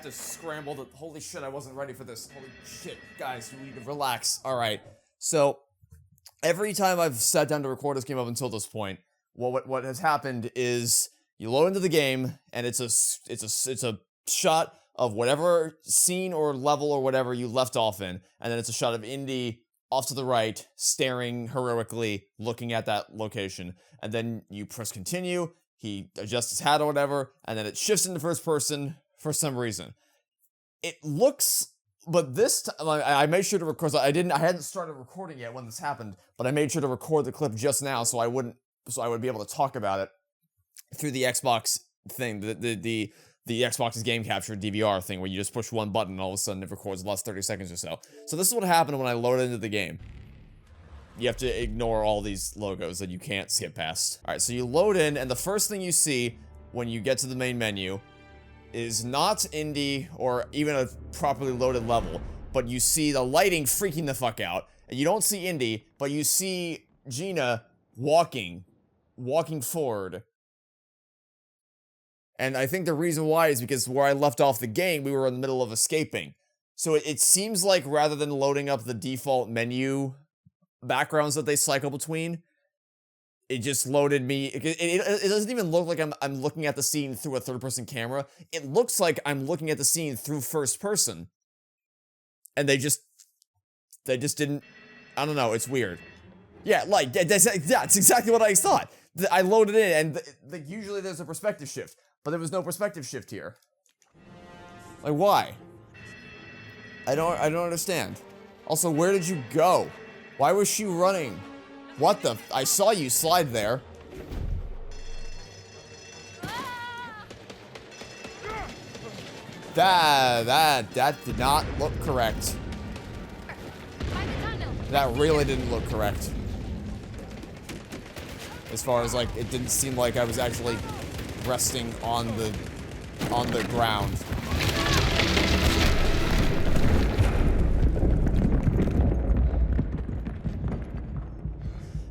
to scramble the... Holy shit, I wasn't ready for this. Holy shit. Guys, we need to relax. Alright. So, every time I've sat down to record this game up until this point, what has happened is you load into the game, and it's a shot of whatever scene or level or whatever you left off in, and then it's a shot of Indy off to the right, staring heroically, looking at that location. And then you press continue, he adjusts his hat or whatever, and then it shifts into first person for some reason. It looks, but this time, I made sure to record, I hadn't started recording yet when this happened, but I made sure to record the clip just now so I would be able to talk about it through the Xbox thing, the Xbox's game capture DVR thing, where you just push one button and all of a sudden it records the last 30 seconds or so. So this is what happened when I loaded into the game. You have to ignore all these logos that you can't skip past. Alright, so you load in, and the first thing you see when you get to the main menu is not Indy or even a properly loaded level, but you see the lighting freaking the fuck out, and you don't see Indy, but you see Gina walking forward. And I think the reason why is because where I left off the game, we were in the middle of escaping. So it seems like rather than loading up the default menu backgrounds that they cycle between, it just loaded me. It doesn't even look like I'm looking at the scene through a third-person camera. It looks like I'm looking at the scene through first person. And they just didn't, I don't know, it's weird. Yeah, like, that's exactly what I thought. I loaded in, and usually there's a perspective shift. But there was no perspective shift here. Like, why? I don't understand. Also, where did you go? Why was she running? What the? I saw you slide there. That did not look correct. That really didn't look correct. As far as, like, it didn't seem like I was actually resting on the ground.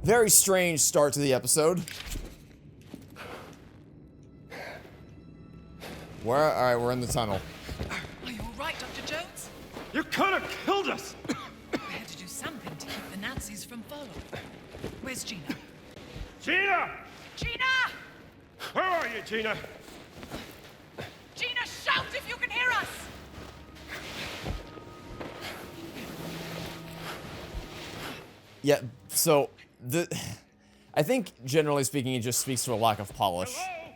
Very strange start to the episode. Alright, we're in the tunnel. Are you alright, Dr. Jones? You could have killed us! We had to do something to keep the Nazis from following. Where's Gina? Gina! Gina! Where are you, Gina? Gina, shout if you can hear us! Yeah, so, I think, generally speaking, it just speaks to a lack of polish. Hello?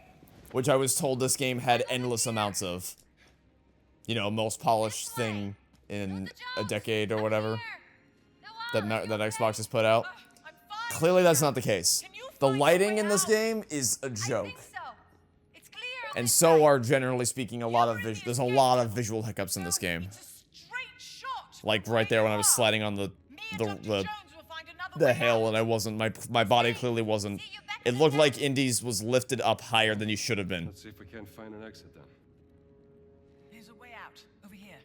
Which I was told this game had endless amounts of. You know, most polished thing in a decade or whatever that Xbox has put out. Clearly that's not the case. The lighting in this game is a joke. And so are, generally speaking, there's a lot of visual hiccups in this game. Like right there when I was sliding on the hill and I wasn't, my body clearly wasn't. It looked like Indy's was lifted up higher than you should have been. Let's see if we can't find an exit then. There's a way out, over here.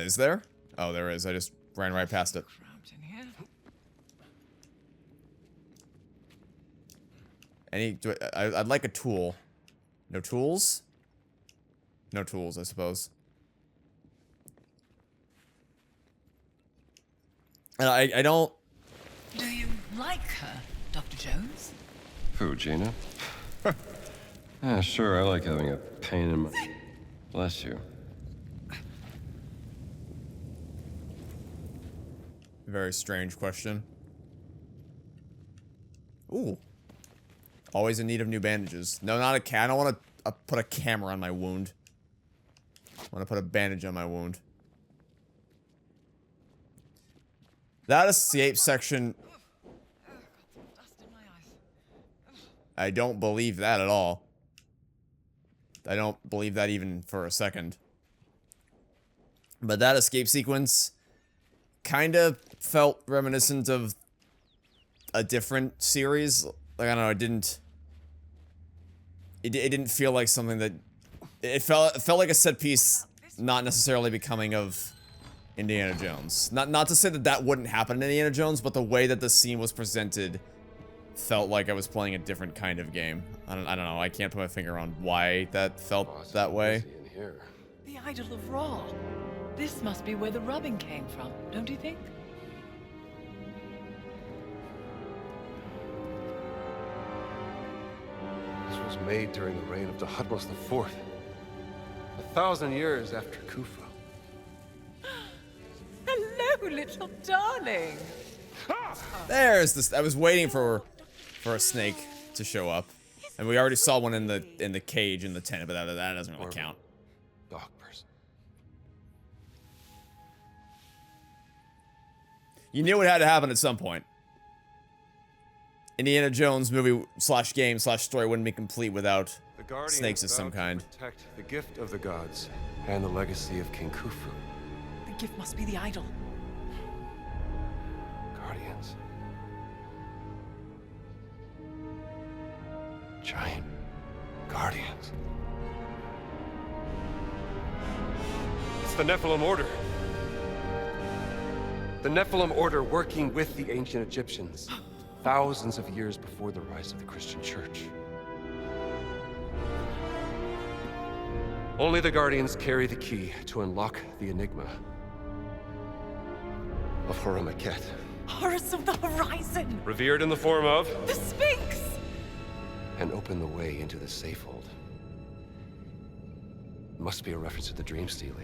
Is there? Oh, there is. I just ran right past it. Cramped in here. I'd like a tool. No tools? No tools, I suppose. And I don't... Do you like her, Dr. Jones? Who, Gina? Yeah, sure, I like having a pain in my... Bless you. Very strange question. Ooh. Always in need of new bandages. No, not a cat. I don't want to put a camera on my wound. I want to put a bandage on my wound. That escape section... Dust in my eyes. I don't believe that at all. I don't believe that even for a second. But that escape sequence kind of felt reminiscent of a different series. Like, I don't know, it didn't feel like something that... It felt like a set piece not necessarily becoming of Indiana Jones. Not to say that wouldn't happen in Indiana Jones, but the way that the scene was presented felt like I was playing a different kind of game. I don't know. I can't put my finger on why that felt that way. In here. The idol of Ra. This must be where the rubbing came from, don't you think? This was made during the reign of Thutmose IV, 1,000 years after Khufu. Hello, little darling. There's this. I was waiting for a snake to show up, and we already saw one in the cage in the tent, but that doesn't really count. Dog person. You knew it had to happen at some point. Indiana Jones movie / game / story wouldn't be complete without The Guardians snakes of some vowed to kind. protect the gift of the gods and the legacy of King Khufu. The gift must be the idol. Guardians. Giant guardians. It's the Nephilim Order. The Nephilim Order working with the ancient Egyptians, thousands of years before the rise of the Christian Church. Only the Guardians carry the key to unlock the enigma of Horamaket. Horus of the Horizon! Revered in the form of, The Sphinx! and open the way into the Safehold. Must be a reference to the Dream Stele.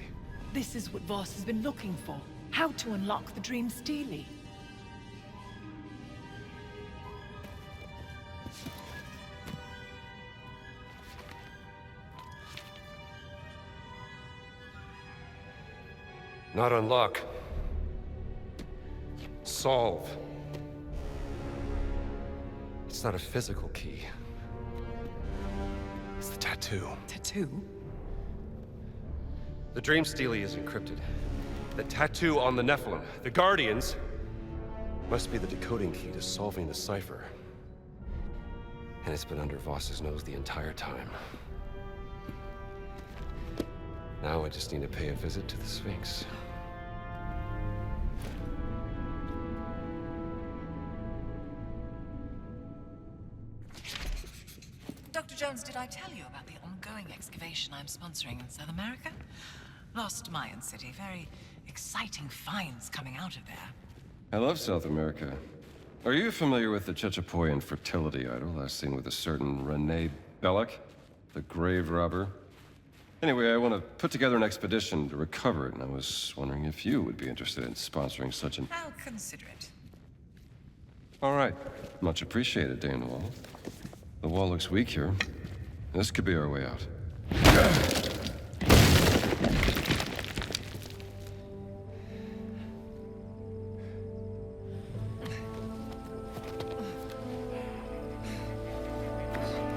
This is what Voss has been looking for. How to unlock the Dream Stele. Not unlock. Solve. It's not a physical key. It's the tattoo. Tattoo? The Dream Stele is encrypted. The tattoo on the Nephilim, the Guardians, must be the decoding key to solving the cipher. And it's been under Voss's nose the entire time. Now I just need to pay a visit to the Sphinx. Dr. Jones, did I tell you about the ongoing excavation I'm sponsoring in South America? Lost Mayan city. Very exciting finds coming out of there. I love South America. Are you familiar with the Chechapoyan fertility idol last seen with a certain Renee Belloc, the grave robber? Anyway, I want to put together an expedition to recover it, and I was wondering if you would be interested in sponsoring such an... I'll consider it. All right. Much appreciated, Dane Wall. The wall looks weak here. This could be our way out.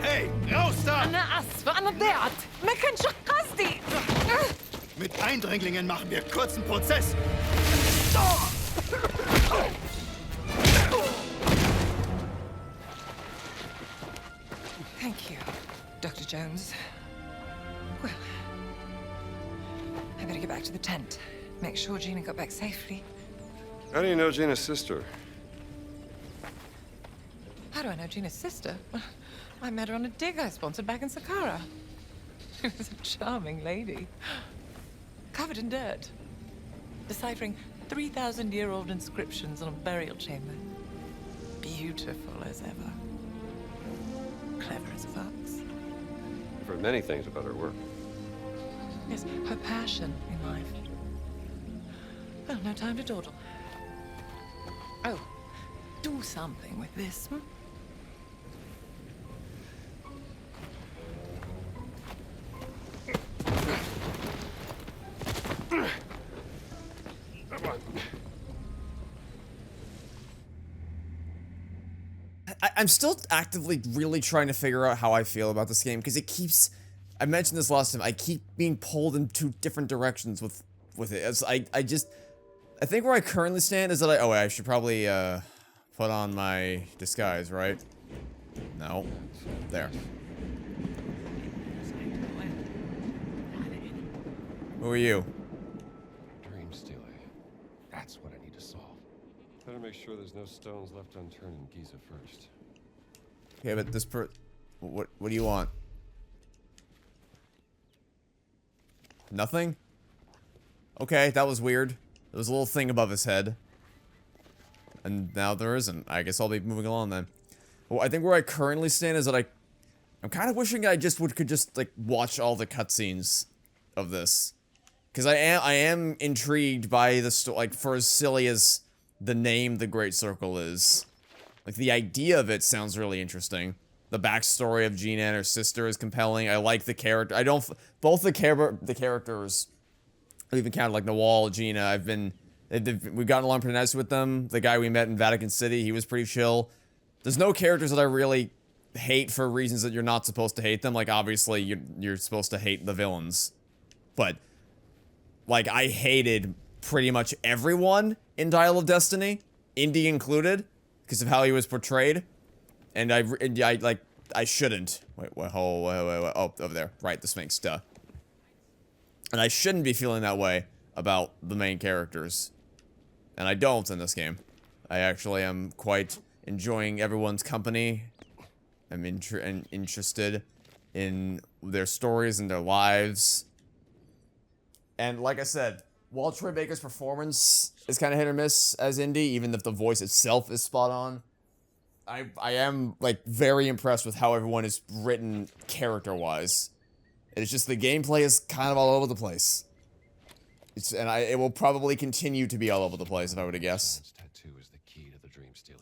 Hey, raus da! أنا آسفة أنا ضيعت ما كانش قصدي. Mit Eindringlingen machen wir kurzen Prozess. Thank you, Dr. Jones. Well, I better get back to the tent. Make sure Gina got back safely. How do you know Gina's sister? How do I know Gina's sister? I met her on a dig I sponsored back in Saqqara. She was a charming lady. Covered in dirt. Deciphering 3,000-year-old inscriptions on a burial chamber. Beautiful as ever. Clever as a fox. I've heard many things about her work. Yes, her passion in life. Well, no time to dawdle. Oh, do something with this, hmm? I'm still actively really trying to figure out how I feel about this game, because it keeps... I mentioned this last time, I keep being pulled in two different directions with it. It's, I think where I currently stand is that I should probably, put on my disguise, right? No. There. Who are you? Dream Stele. That's what I need to solve. Better make sure there's no stones left unturned in Giza first. Okay, but what do you want? Nothing? Okay, that was weird. There was a little thing above his head. And now there isn't. I guess I'll be moving along then. Well, I think where I currently stand is that I'm kind of wishing I just could just like watch all the cutscenes of this. Cuz I am intrigued by the story, like, for as silly as the name The Great Circle is. Like, the idea of it sounds really interesting. The backstory of Gina and her sister is compelling. I like the character. Both the characters, I've even counted like Nawal, Gina, we've gotten along pretty nice with them. The guy we met in Vatican City, he was pretty chill. There's no characters that I really hate for reasons that you're not supposed to hate them. Like, obviously, you're supposed to hate the villains. But, like, I hated pretty much everyone in Dial of Destiny, Indy included, because of how he was portrayed. And I shouldn't. Wait, oh, over there. Right, the Sphinx, duh. And I shouldn't be feeling that way about the main characters. And I don't in this game. I actually am quite enjoying everyone's company. I'm interested in their stories and their lives. And like I said, while Troy Baker's performance is kind of hit or miss as Indy, even if the voice itself is spot on, I am, like, very impressed with how everyone is written character-wise. It's just the gameplay is kind of all over the place. It will probably continue to be all over the place, if I were to guess. This tattoo is the key to the dream stealing.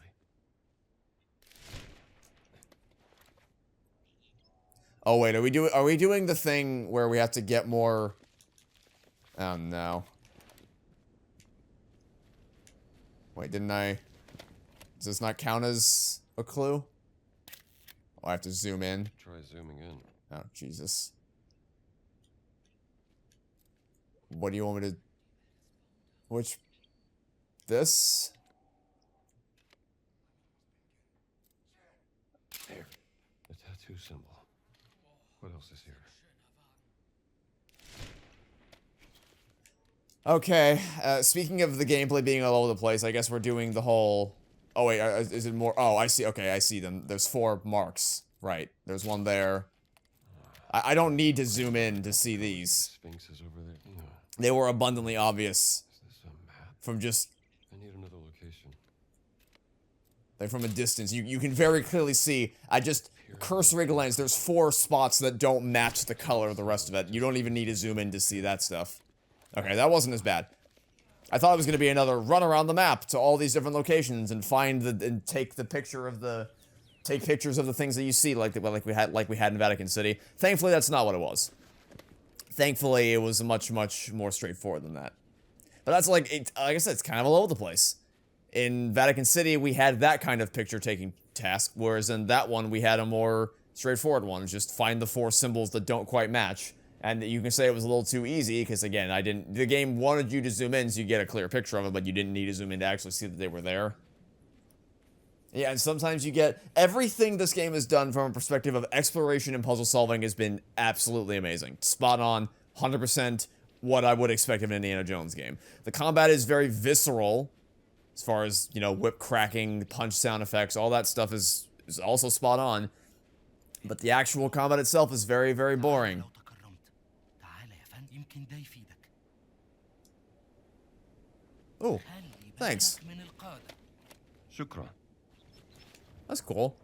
Oh wait, are we doing the thing where we have to get more? Oh no. Wait, didn't I? Does this not count as a clue? Oh, I have to zoom in. Try zooming in. Oh, Jesus. What do you want me to... Which... This? There. The tattoo symbol. What else is here? Okay, speaking of the gameplay being all over the place, I guess we're doing the whole... Oh wait, is it more... Oh, I see, okay, I see them. There's 4 marks. Right, there's one there. I don't need to zoom in to see these. Sphinx is over there. No. They were abundantly obvious Is this a map? from just... I need another location. Like, from a distance. You can very clearly see, I just... Cursory glance, there's 4 spots that don't match the color of the rest of it. You don't even need to zoom in to see that stuff. Okay, that wasn't as bad. I thought it was going to be another run around the map to all these different locations and take pictures of the things that you see, like we had in Vatican City. Thankfully, that's not what it was. Thankfully, it was much more straightforward than that. But that's like I said, it's kind of all over the place. In Vatican City, we had that kind of picture-taking task, whereas in that one, we had a more straightforward one. Just find the 4 symbols that don't quite match. And you can say it was a little too easy, because again, the game wanted you to zoom in so you get a clear picture of it, but you didn't need to zoom in to actually see that they were there. Yeah, and sometimes you get... Everything this game has done from a perspective of exploration and puzzle solving has been absolutely amazing. Spot on, 100% what I would expect of an Indiana Jones game. The combat is very visceral, as far as, you know, whip cracking, punch sound effects, all that stuff is also spot on. But the actual combat itself is very, very boring. Oh, thanks. Shukran. That's cool.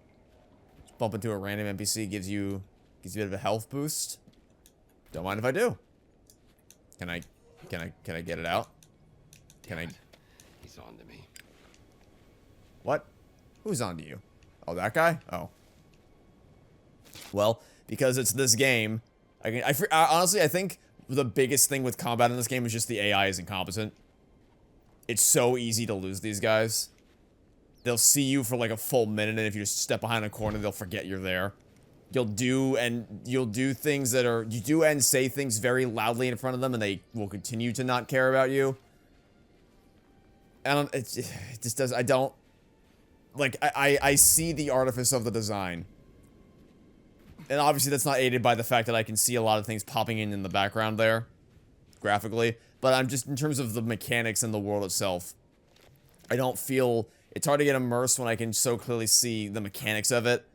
Just bump into a random NPC gives you a bit of a health boost. Don't mind if I do. Can I get it out? Can I? He's on to me. What? Who's on to you? Oh, that guy? Oh. Well, because it's this game, honestly, I think the biggest thing with combat in this game is just the AI is incompetent. It's so easy to lose these guys. They'll see you for like a full minute, and if you just step behind a corner, they'll forget you're there. You'll do things that are... You do and say things very loudly in front of them, and they will continue to not care about you. And it just does... I don't... Like, I see the artifice of the design. And obviously that's not aided by the fact that I can see a lot of things popping in the background there. Graphically. But I'm just... In terms of the mechanics and the world itself, I don't feel... It's hard to get immersed when I can so clearly see the mechanics of it.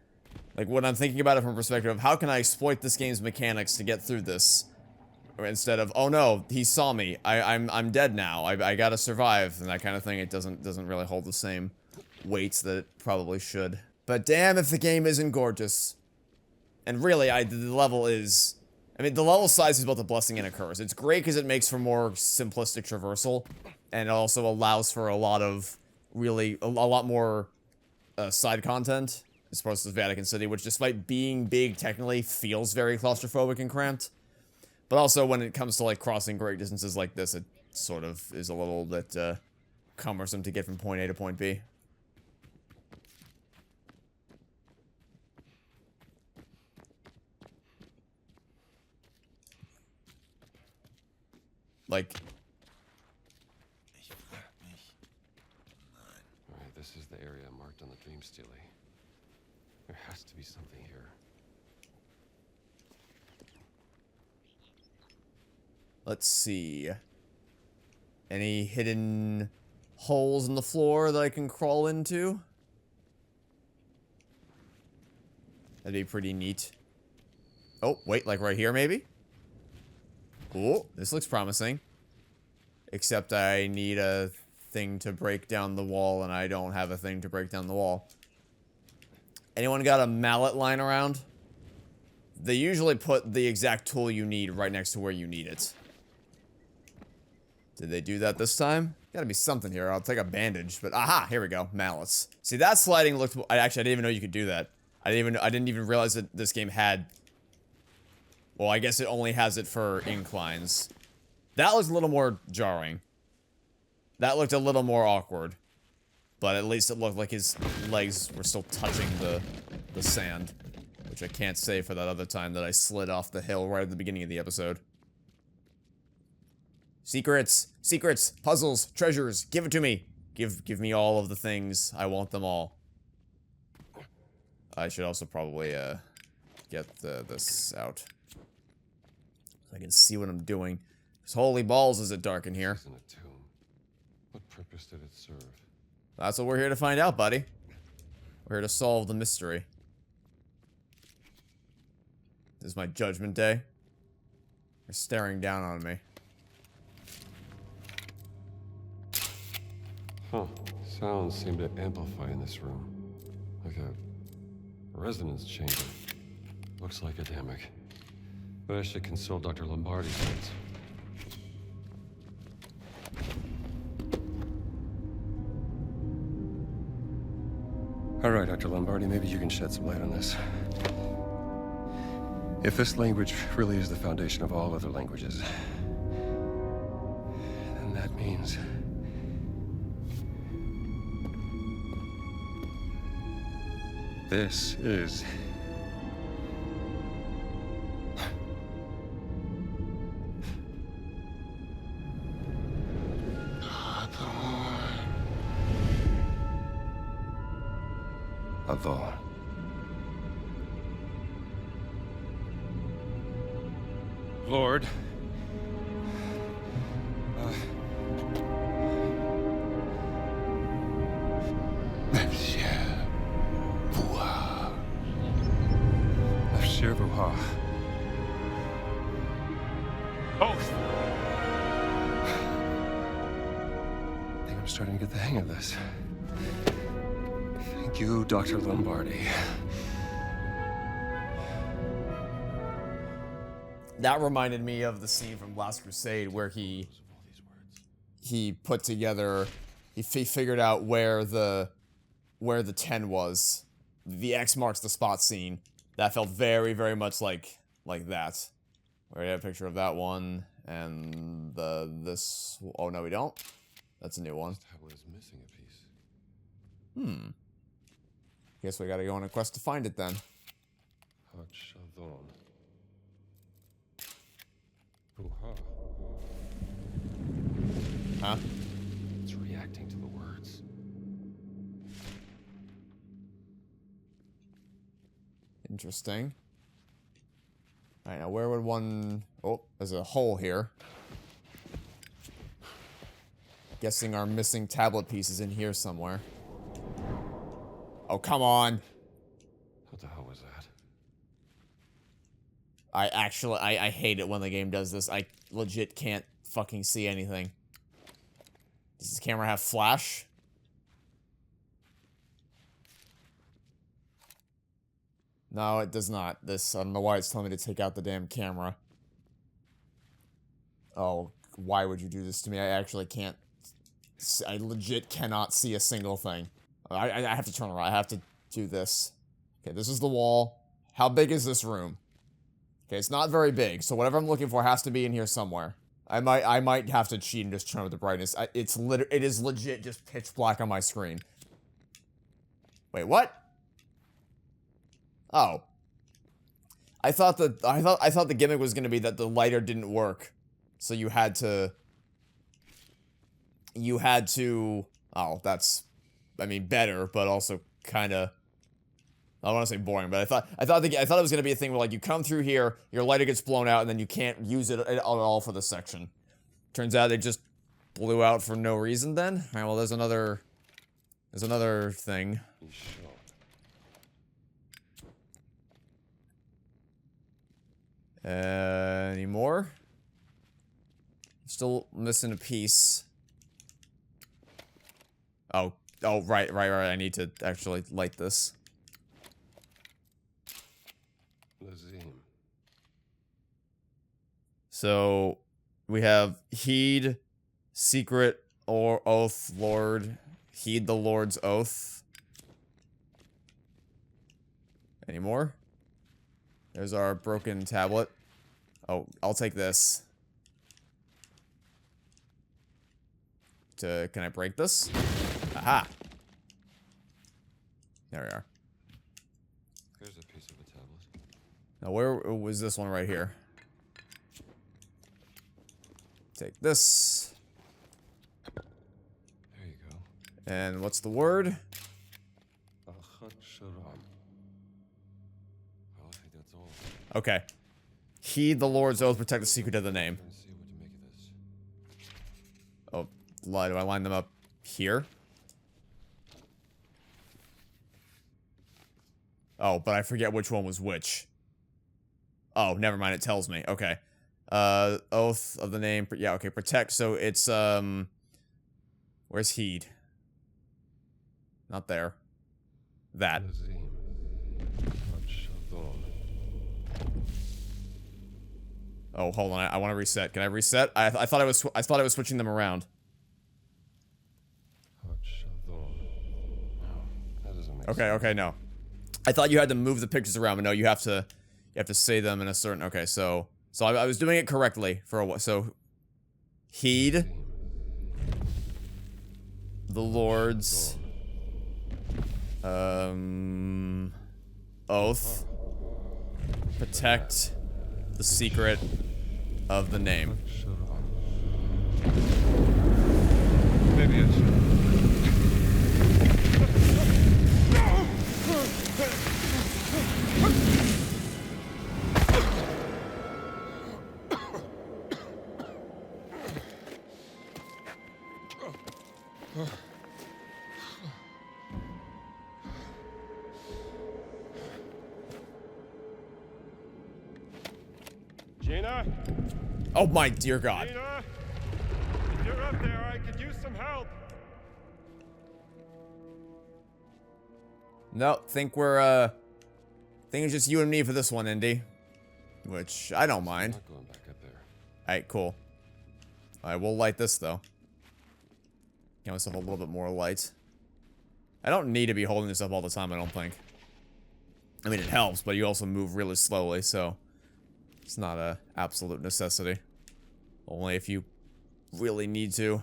Like, when I'm thinking about it from a perspective of how can I exploit this game's mechanics to get through this, or instead of, oh no, he saw me, I'm dead now, I gotta survive, and that kind of thing, it doesn't really hold the same weights that it probably should. But damn if the game isn't gorgeous. And really, the level is... I mean, the level size is both a blessing and a curse. It's great because it makes for more simplistic traversal, and it also allows for a lot of really, a lot more side content, as opposed to Vatican City, which despite being big technically feels very claustrophobic and cramped. But also when it comes to like crossing great distances like this, it sort of is a little bit cumbersome to get from point A to point B. Like, Alright, this is the area marked on the Dream Stealer. There has to be something here. let's see. Any hidden holes in the floor that I can crawl into? That'd be pretty neat. Oh, wait, like right here, maybe? Oh, this looks promising. Except I need a thing to break down the wall, and I don't have a thing to break down the wall. Anyone got a mallet lying around? They usually put the exact tool you need right next to where you need it. Did they do that this time? Gotta be something here. I'll take a bandage, but aha, here we go. Mallets. See, that sliding looked... I didn't even know you could do that. I didn't even realize that this game had... Well, I guess it only has it for inclines. That was a little more jarring. That looked a little more awkward. But at least it looked like his legs were still touching the sand. Which I can't say for that other time that I slid off the hill right at the beginning of the episode. Secrets! Secrets! Puzzles! Treasures! Give it to me! Give me all of the things. I want them all. I should also probably, get this out. So I can see what I'm doing. Because holy balls is it dark in here. This isn't a tomb. What purpose did it serve? That's what we're here to find out, buddy. We're here to solve the mystery. This is my judgment day. They're staring down on me. Huh. Sounds seem to amplify in this room. Like a resonance chamber. Looks like a hammock. But I should consult Dr. Lombardi's notes. Alright, Dr. Lombardi, maybe you can shed some light on this. If this language really is the foundation of all other languages, then that means... this is... Adon. Lord. Monsieur Vuha. Monsieur Vuha. Oath. I think I'm starting to get the hang of this. Thank you, Dr. Lombardi. That reminded me of the scene from Last Crusade where he put together, he figured out where the 10 was. The X marks the spot scene. That felt very, very much like that. We already have a picture of that one, and this. Oh no, we don't. That's a new one. This tablet is missing a piece. Guess we gotta go on a quest to find it then. Hachadon. Vuha. Huh? It's reacting to the words. Interesting. Alright, now where would one... Oh, there's a hole here. Guessing our missing tablet piece is in here somewhere. Oh, come on. What the hell was that? I hate it when the game does this. I legit can't fucking see anything. Does this camera have flash? No, it does not. I don't know why it's telling me to take out the damn camera. Oh, why would you do this to me? I actually can't. I legit cannot see a single thing. I have to turn around. I have to do this. Okay, this is the wall. How big is this room? Okay, it's not very big, so whatever I'm looking for has to be in here somewhere. I might have to cheat and just turn up the brightness. It is legit just pitch black on my screen. Wait, what? Oh. I thought the gimmick was gonna be that the lighter didn't work. So you had to, oh, that's, I mean, better, but also kinda, I don't want to say boring, but I thought it was gonna be a thing where, like, you come through here, your lighter gets blown out, and then you can't use it at all for the section. Turns out it just blew out for no reason then. Alright, well, there's another thing. Any more? Still missing a piece. Oh, right. I need to actually light this. Lazim. So, we have Heed, Secret, or Oath, Lord. Heed the Lord's Oath. Any more? There's our broken tablet. Oh, I'll take this. Can I break this? Aha! There we are. Here's a piece of a tablet. Now, where was this one right here? Take this. There you go. And what's the word? Achat Sharam. Well, I think that's all. Okay. Heed the Lord's oath, protect the secret of the name. Let's see what to make of this. Oh, do I line them up here? Oh, but I forget which one was which. Oh, never mind, it tells me. Okay. Oath of the name. Yeah, okay, protect. So it's, where's Heed? Not there. That. Lazim. Achat Shadon. Oh, hold on. I want to reset. Can I reset? I thought I was switching them around. Achat Shadon. No, that doesn't make sense. Okay, no. I thought you had to move the pictures around, but no, you have to say them in a certain. Okay, so I was doing it correctly for a while. So, heed the Lord's oath, protect the secret of the name. Maybe I should. Gina? Oh my dear God. Gina? If you're up there, I could use some help. No, think it's just you and me for this one, Indy. Which, I don't mind. I'm not going back up there. Alright, cool. Alright, we'll light this, though. Get myself a little bit more light. I don't need to be holding this up all the time, I don't think. I mean, it helps, but you also move really slowly, so... It's not a absolute necessity. Only if you really need to.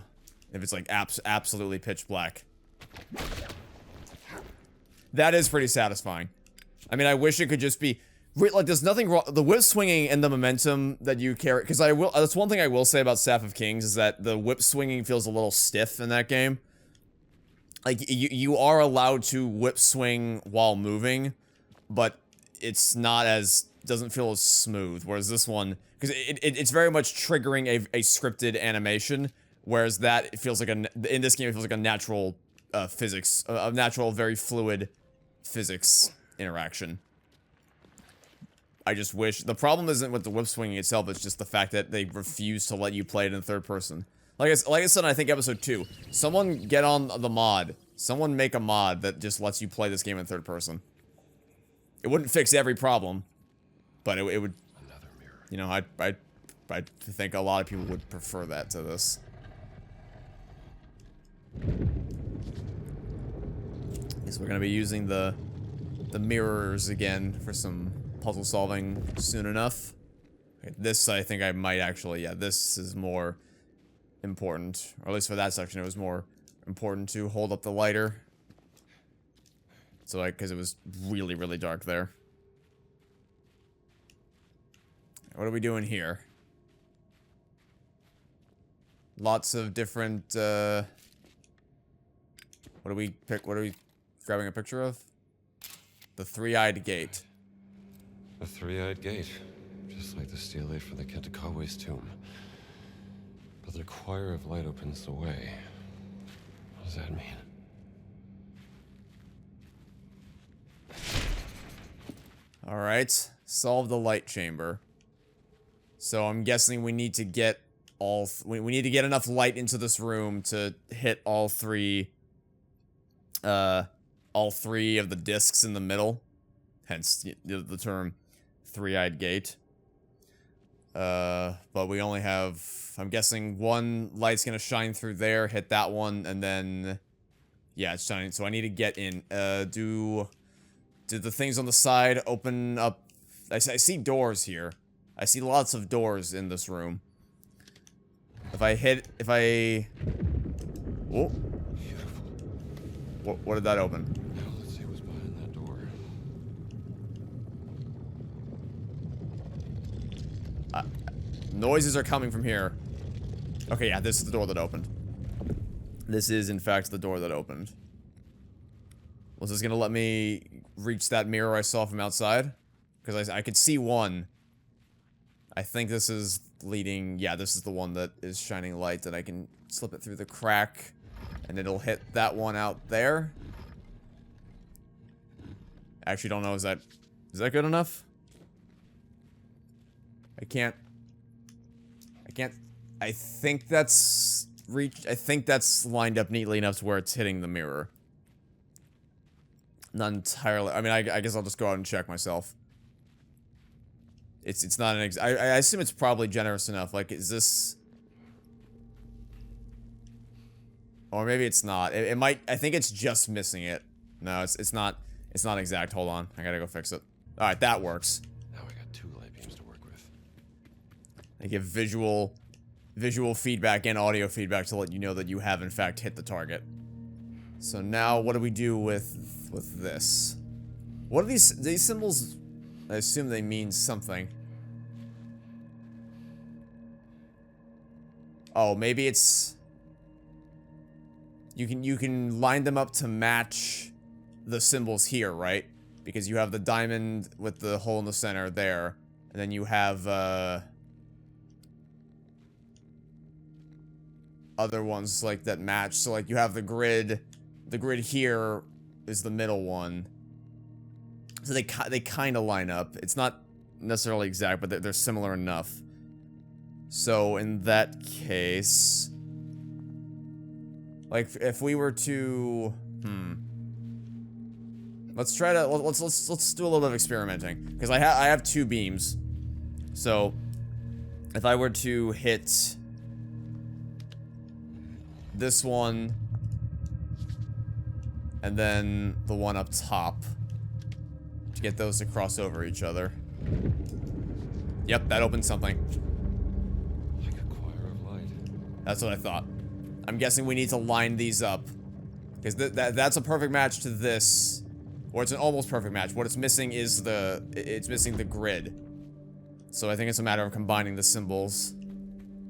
If it's, like, absolutely pitch black. That is pretty satisfying. I mean, I wish it could just be... Like, there's nothing wrong... The whip swinging and the momentum that you carry... Because that's one thing I will say about Staff of Kings, is that the whip swinging feels a little stiff in that game. Like, you are allowed to whip swing while moving, but it's not as... doesn't feel as smooth, whereas this one... Because it's very much triggering a scripted animation, whereas that, it feels like in this game, it feels like a natural physics... A natural, very fluid physics interaction. I just wish... The problem isn't with the whip swinging itself, it's just the fact that they refuse to let you play it in third person. Like I said, I think episode 2. Someone get on the mod. Someone make a mod that just lets you play this game in third person. It wouldn't fix every problem, but it would... Another mirror. You know, I think a lot of people would prefer that to this. So we're gonna be using the mirrors again for some puzzle solving soon enough. Okay, this I think I might actually, yeah, this is more important, or at least for that section it was more important to hold up the lighter. So like, because it was really, really dark there. What are we doing here? Lots of different, what do we pick? What are we grabbing a picture of? The three-eyed gate. A three-eyed gate. Just like the stele for the Ketakawe's tomb. But the choir of light opens the way. What does that mean? Alright. Solve the light chamber. So I'm guessing we need to get we need to get enough light into this room to hit all three of the discs in the middle. Hence the term three-eyed gate. But we only have, I'm guessing one light's gonna shine through there, hit that one, and then yeah, it's shining. So I need to get in. Do the things on the side open up? I see doors here. I see lots of doors in this room. Oh. What did that open? Now let's see what's behind that door. Noises are coming from here. Okay, yeah, this is the door that opened. This is, in fact, the door that opened. Was this gonna let me reach that mirror I saw from outside? Because I could see one. I think this is leading... Yeah, this is the one that is shining light that I can slip it through the crack. And it'll hit that one out there. I actually don't know, is that good enough? I think that's lined up neatly enough to where it's hitting the mirror. Not entirely. I mean, I guess I'll just go out and check myself. It's not an I assume it's probably generous enough. Like, is this... Or maybe it's not. It might... I think it's just missing it. No, it's not exact. Hold on. I gotta go fix it. Alright, that works. Now I got 2 light beams to work with. I give visual feedback and audio feedback to let you know that you have, in fact, hit the target. So now, what do we do with this? What are these symbols? I assume they mean something. Oh, maybe it's... You can line them up to match the symbols here, right? Because you have the diamond with the hole in the center there. And then you have, other ones, like, that match. So, like, you have the grid. The grid here is the middle one. So they kind of line up. It's not necessarily exact, but they're similar enough. So in that case, like if we were to, let's try to let's do a little bit of experimenting because I have 2 beams. So if I were to hit this one and then the one up top. To get those to cross over each other. Yep, that opened something. Like a choir of light. That's what I thought. I'm guessing we need to line these up. Because that's a perfect match to this. Or it's an almost perfect match. What it's missing is it's missing the grid. So I think it's a matter of combining the symbols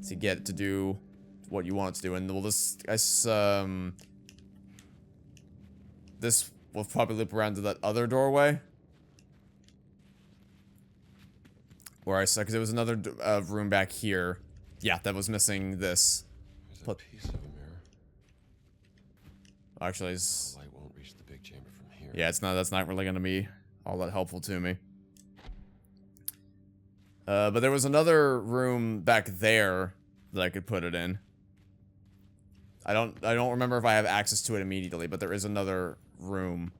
to get it to do what you want it to do. And we'll just, this will probably loop around to that other doorway. Where I saw, because there was another room back here. Yeah, that was missing this. There's a piece of a mirror. Actually, The light won't reach the big chamber from here. yeah, that's not really gonna be all that helpful to me. But there was another room back there that I could put it in. I don't remember if I have access to it immediately, but there is another room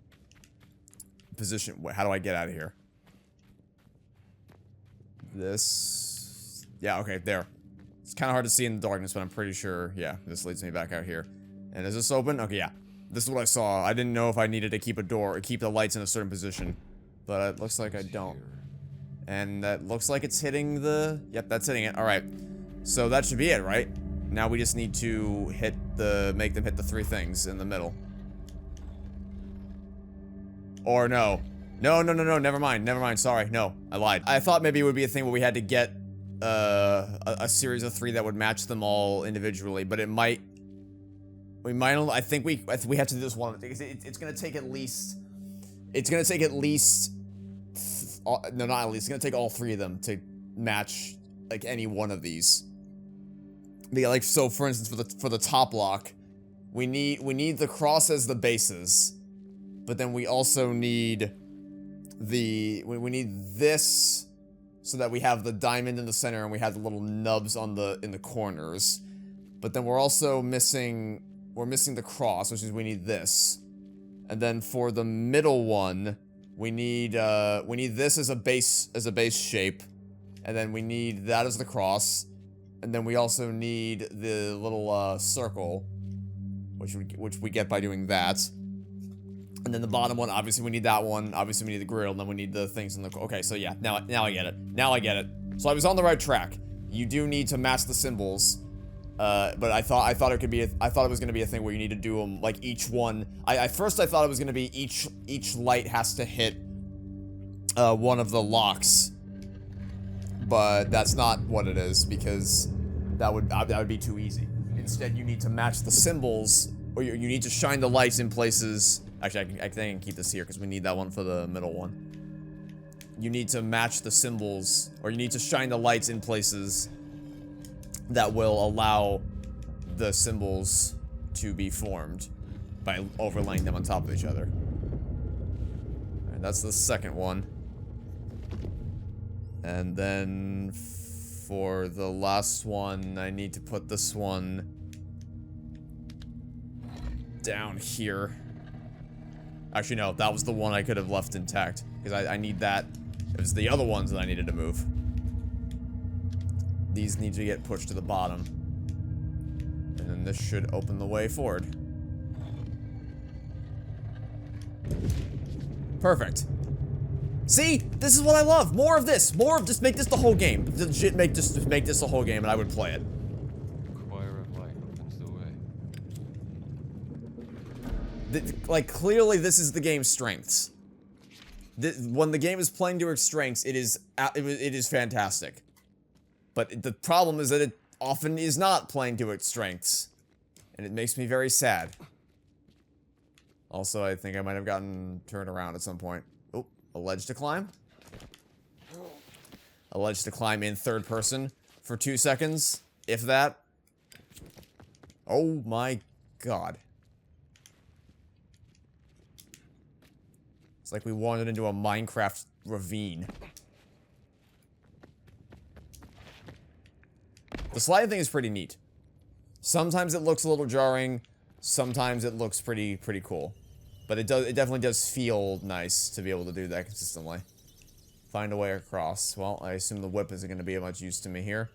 position. Wait, how do I get out of here? This, yeah, okay, there. It's kind of hard to see in the darkness, but I'm pretty sure, yeah, this leads me back out here. And is this open? Okay, yeah. This is what I saw. I didn't know if I needed to keep a door or keep the lights in a certain position, but it looks like I don't. And that looks like it's hitting the... Yep, that's hitting it. Alright. So that should be it, right? Now we just need to hit the... Make them hit the 3 things in the middle. Or no. No, never mind. Never mind. Sorry. No, I lied. I thought maybe it would be a thing where we had to get a series of 3 that would match them all individually, but it might... We might only... I think we have to do this one. It's gonna take at least... It's gonna take at least... No, not at least. It's gonna take all 3 of them to match, like, any one of these. Like, so, for instance, for the top lock, we need the cross as the bases, but then we also need we need this so that we have the diamond in the center and we have the little nubs in the corners. But then we're also missing the cross, which is we need this. And then for the middle one, we need this as a base shape, and then we need that as the cross, and then we also need the little circle, which we get by doing that. And then the bottom one, obviously we need that one. Obviously we need the grill, and then we need the things in the... Okay, so yeah, now I get it. Now I get it. So I was on the right track. You do need to match the symbols, but I thought it was gonna be a thing where you need to do them like each one. First I thought it was gonna be each light has to hit one of the locks, but that's not what it is, because that would be too easy. Instead, you need to match the symbols, or you need to shine the lights in places. Actually, I think I can keep this here because we need that one for the middle one. You need to match the symbols, or you need to shine the lights in places that will allow the symbols to be formed by overlaying them on top of each other. Alright, that's the second one. And then for the last one, I need to put this one down here. Actually, no, that was the one I could have left intact, because I need that. It was the other ones that I needed to move. These need to get pushed to the bottom. And then this should open the way forward. Perfect. See? This is what I love. More of this. More of just make this the whole game. Just make this the whole game and I would play it. Choir of light opens the way. Like, clearly this is the game's strengths. When the game is playing to its strengths, it is fantastic. But the problem is that it often is not playing to its strengths. And it makes me very sad. Also, I think I might have gotten turned around at some point. Oh, a ledge to climb. A ledge to climb in third person for 2 seconds, if that. Oh my god. It's like we wandered into a Minecraft ravine. The sliding thing is pretty neat. Sometimes it looks a little jarring, sometimes it looks pretty cool. But it definitely does feel nice to be able to do that consistently. Find a way across. Well, I assume the whip isn't going to be of much use to me here.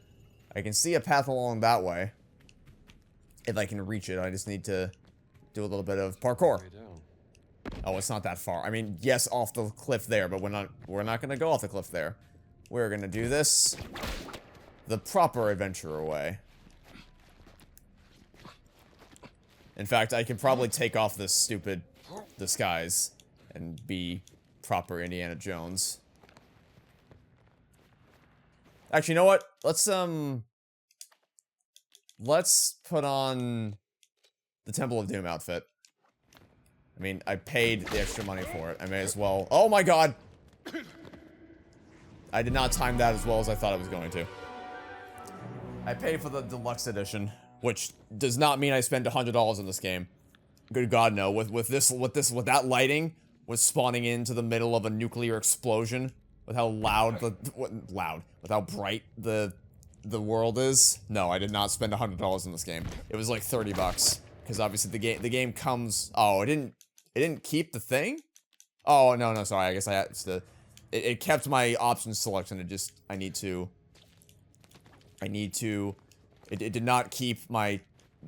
I can see a path along that way. If I can reach it, I just need to do a little bit of parkour. Oh, it's not that far. I mean, yes, off the cliff there, but we're not going to go off the cliff there. We're going to do this the proper adventurer way. In fact, I can probably take off this stupid disguise and be proper Indiana Jones. Actually, you know what? Let's put on the Temple of Doom outfit. I mean, I paid the extra money for it. I may as well. Oh my god! I did not time that as well as I thought I was going to. I paid for the deluxe edition, which does not mean I spent $100 on this game. Good god, no. With that lighting, was spawning into the middle of a nuclear explosion with how loud with how bright the world is. No, I did not spend $100 in this game. It was like 30 bucks because obviously the game comes. Oh, it didn't keep the thing. Oh no, sorry. I guess I had to. It kept my options selection. I need to. It did not keep my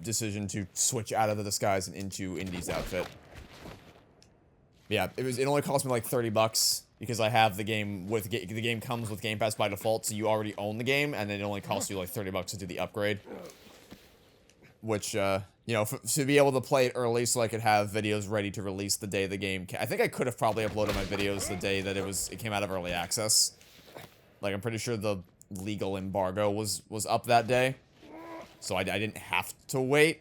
decision to switch out of the disguise and into Indy's outfit. Yeah, it only cost me like 30 bucks because I have the game with the game comes with Game Pass by default, so you already own the game, and it only costs you like 30 bucks to do the upgrade. Which, you know, to be able to play it early so I could have videos ready to release the day the game I think I could have probably uploaded my videos the day that it came out of early access. Like, I'm pretty sure the legal embargo was up that day. So I didn't have to wait.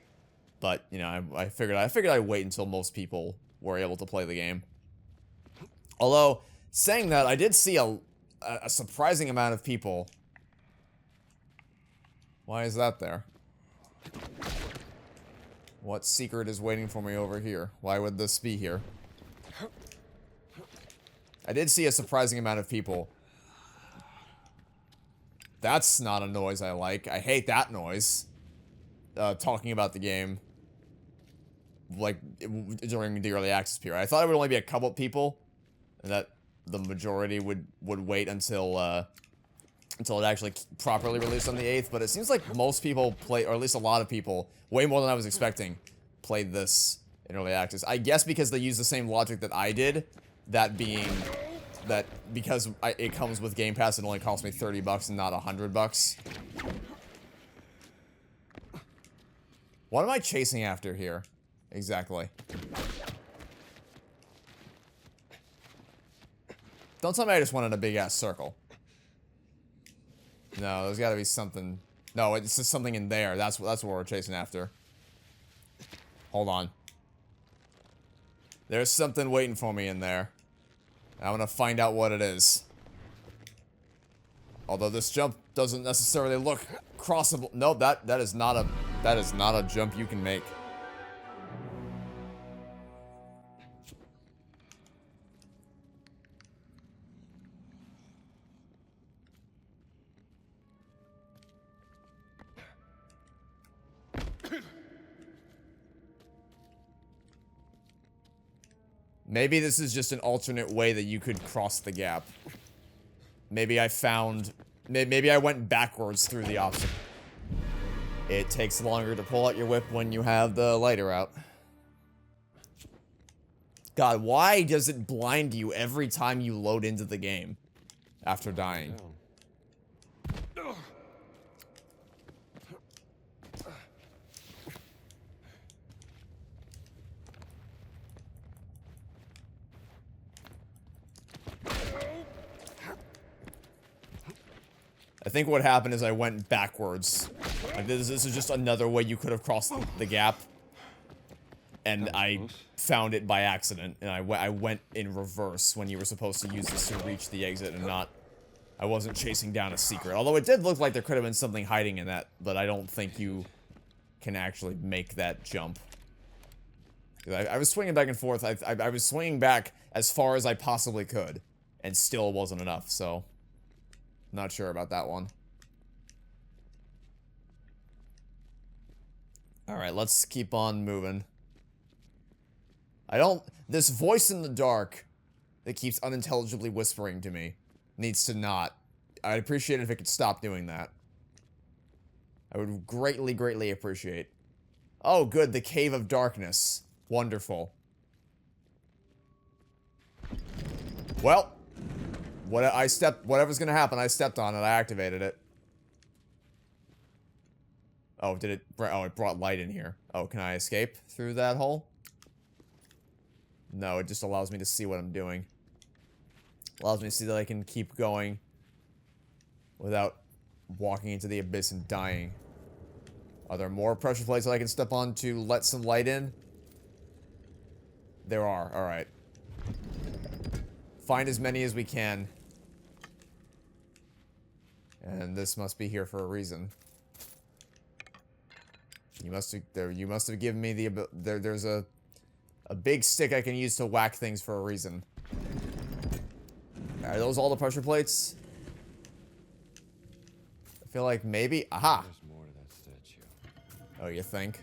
But, you know, I figured I'd wait until most people were able to play the game. Although, saying that, I did see a surprising amount of people. Why is that there? What secret is waiting for me over here? Why would this be here? I did see a surprising amount of people. That's not a noise I like. I hate that noise. Talking about the game. Like, during the early access period. I thought it would only be a couple people. And that the majority would wait until it actually properly released on the 8th, but it seems like most people play, or at least a lot of people, way more than I was expecting, played this in early access. I guess because they use the same logic that I did, that being that because it comes with Game Pass, it only cost me 30 bucks and not 100 bucks. What am I chasing after here? Exactly. Don't tell me I just went in a big-ass circle. No, there's gotta be something. No, it's just something in there. That's what we're chasing after. Hold on. There's something waiting for me in there. I'm gonna find out what it is. Although this jump doesn't necessarily look crossable. No, that is not a jump you can make. Maybe this is just an alternate way that you could cross the gap. Maybe I went backwards through the obstacle. It takes longer to pull out your whip when you have the lighter out. God, why does it blind you every time you load into the game after dying? I think what happened is I went backwards. Like this is just another way you could have crossed the gap. And I found it by accident. And I went in reverse when you were supposed to use this to reach the exit and not... I wasn't chasing down a secret. Although it did look like there could have been something hiding in that. But I don't think you can actually make that jump. I was swinging back and forth. I was swinging back as far as I possibly could. And still wasn't enough, so... Not sure about that one. Alright, let's keep on moving. This voice in the dark that keeps unintelligibly whispering to me needs to not. I'd appreciate it if it could stop doing that. I would greatly, greatly appreciate. Oh, good, the Cave of Darkness. Wonderful. Well... whatever's gonna happen, I stepped on it, I activated it. Oh, it brought light in here. Oh, can I escape through that hole? No, it just allows me to see what I'm doing. Allows me to see that I can keep going without walking into the abyss and dying. Are there more pressure plates that I can step on to let some light in? There are, alright. Find as many as we can. And this must be here for a reason. You must have given me the there's a A big stick I can use to whack things for a reason. Are those all the pressure plates? I feel like maybe. Aha! There's more to that statue. Oh, you think?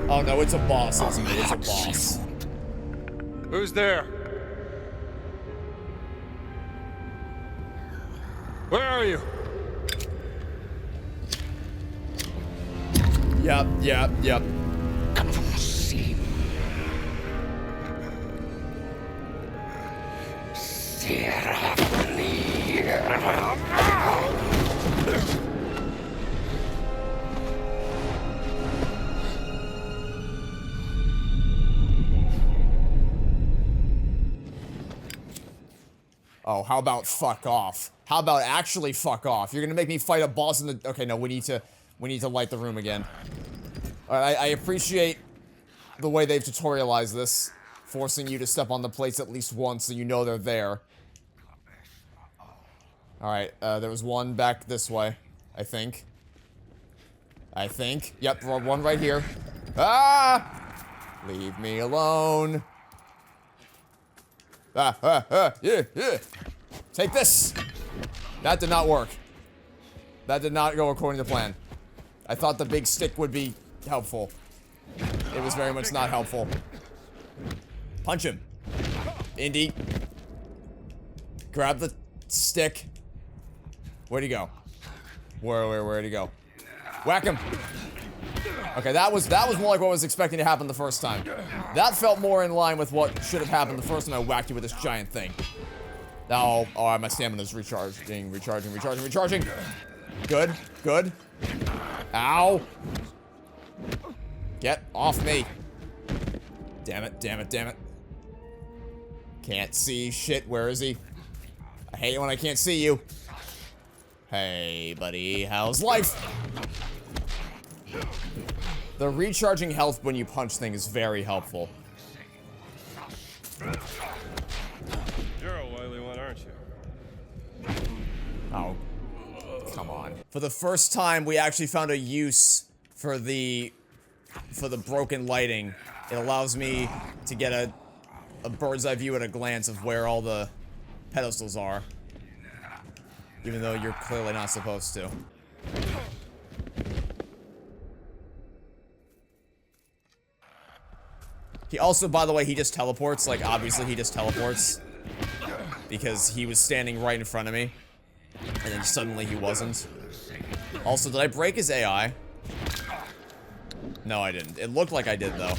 Oh no, it's a boss, isn't it? It's a boss. Who's there? Where are you? Yep. Oh, how about fuck off? How about actually fuck off? You're gonna make me fight a boss in the... Okay, no, we need to light the room again. Alright, I appreciate the way they've tutorialized this. Forcing you to step on the plates at least once so you know they're there. Alright, there was one back this way, I think. Yep, one right here. Ah! Leave me alone. Yeah. Take this! That did not work. That did not go according to plan. I thought the big stick would be helpful. It was very much not helpful. Punch him. Indy. Grab the stick. Where'd he go? Where'd he go? Whack him. Okay, that was more like what I was expecting to happen the first time. That felt more in line with what should have happened the first time I whacked you with this giant thing. Now, oh, my stamina's recharging. Good. Ow. Get off me. Damn it. Can't see shit. Where is he? I hate it when I can't see you. Hey, buddy. How's life? The recharging health when you punch thing is very helpful. You're a wily one, aren't you? Oh, come on. For the first time, we actually found a use for the broken lighting. It allows me to get a bird's eye view at a glance of where all the pedestals are. Even though you're clearly not supposed to. He also, by the way, he just teleports. Like, obviously he just teleports. Because he was standing right in front of me. And then suddenly he wasn't. Also, did I break his AI? No, I didn't. It looked like I did, though.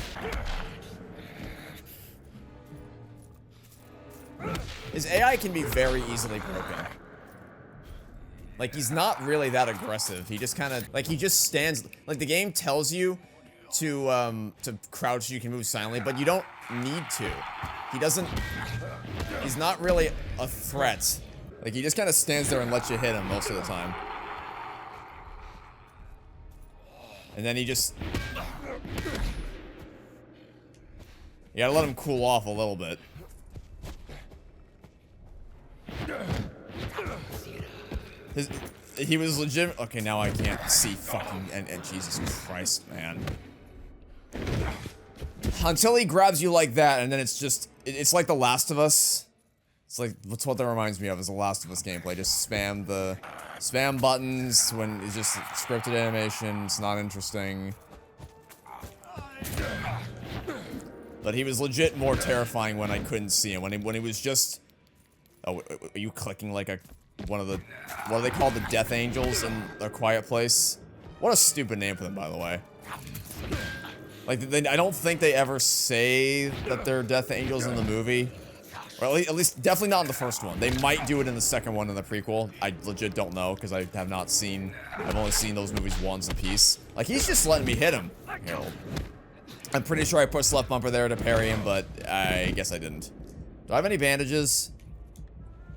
His AI can be very easily broken. Like, he's not really that aggressive. He just kind of, like, he just stands, like, the game tells you to crouch so you can move silently, but you don't need to. He doesn't, he's not really a threat. Like, he just kind of stands there and lets you hit him most of the time. And then he just... You gotta let him cool off a little bit. He was legit. Okay, now I can't see fucking and Jesus Christ, man. Until he grabs you like that, and then it's just it's like The Last of Us. It's like that's what that reminds me of is The Last of Us gameplay. Just spam buttons when it's just scripted animation. It's not interesting. But he was legit more terrifying when I couldn't see him. When he was just. Oh, are you clicking like a one of the what are they called, the Death Angels in A Quiet Place? What a stupid name for them, by the way. Like I don't think they ever say that they're Death Angels in the movie, or at least definitely not in the first one. They might do it in the second one in the prequel. I legit don't know because I have not seen. I've only seen those movies once apiece. Like he's just letting me hit him. Here, I'm pretty sure I pushed left bumper there to parry him, but I guess I didn't. Do I have any bandages?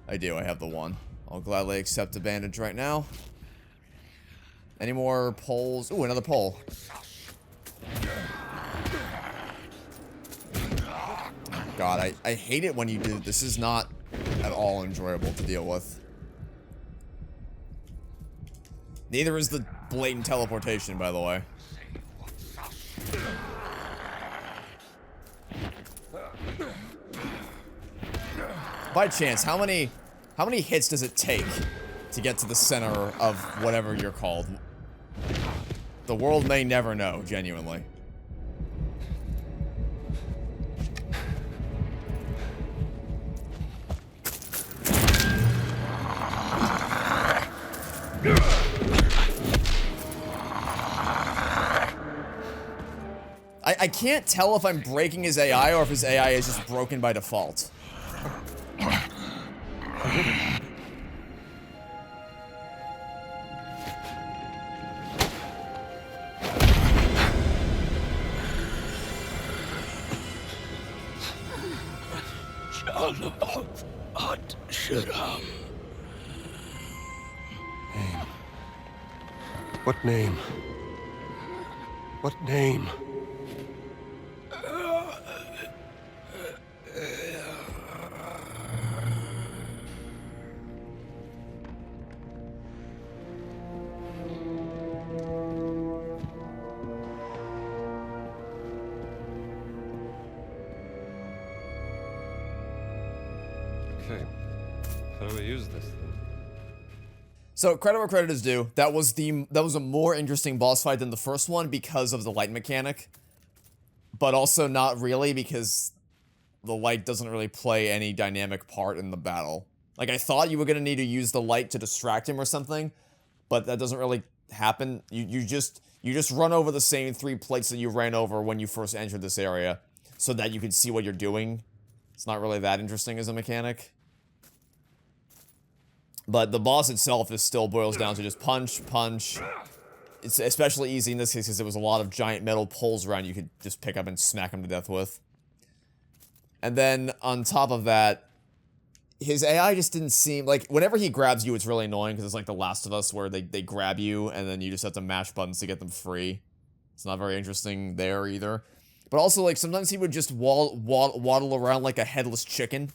I do. I have the one. I'll gladly accept a bandage right now. Any more poles? Ooh, another pole. God, I hate it when you do. This is not at all enjoyable to deal with. Neither is the blatant teleportation, by the way. By chance, how many hits does it take to get to the center of whatever you're called? The world may never know, genuinely. I can't tell if I'm breaking his AI or if his AI is just broken by default. What name? What name? Okay. How do we use this then? So credit where credit is due. That was a more interesting boss fight than the first one because of the light mechanic. But also not really because the light doesn't really play any dynamic part in the battle. Like I thought you were gonna need to use the light to distract him or something, but that doesn't really happen. You just run over the same 3 plates that you ran over when you first entered this area so that you can see what you're doing. It's not really that interesting as a mechanic. But the boss itself is still boils down to just punch, punch. It's especially easy in this case because there was a lot of giant metal poles around you could just pick up and smack him to death with. And then on top of that, his AI just didn't seem like whenever he grabs you, it's really annoying because it's like The Last of Us where they grab you and then you just have to mash buttons to get them free. It's not very interesting there either. But also like sometimes he would just waddle around like a headless chicken.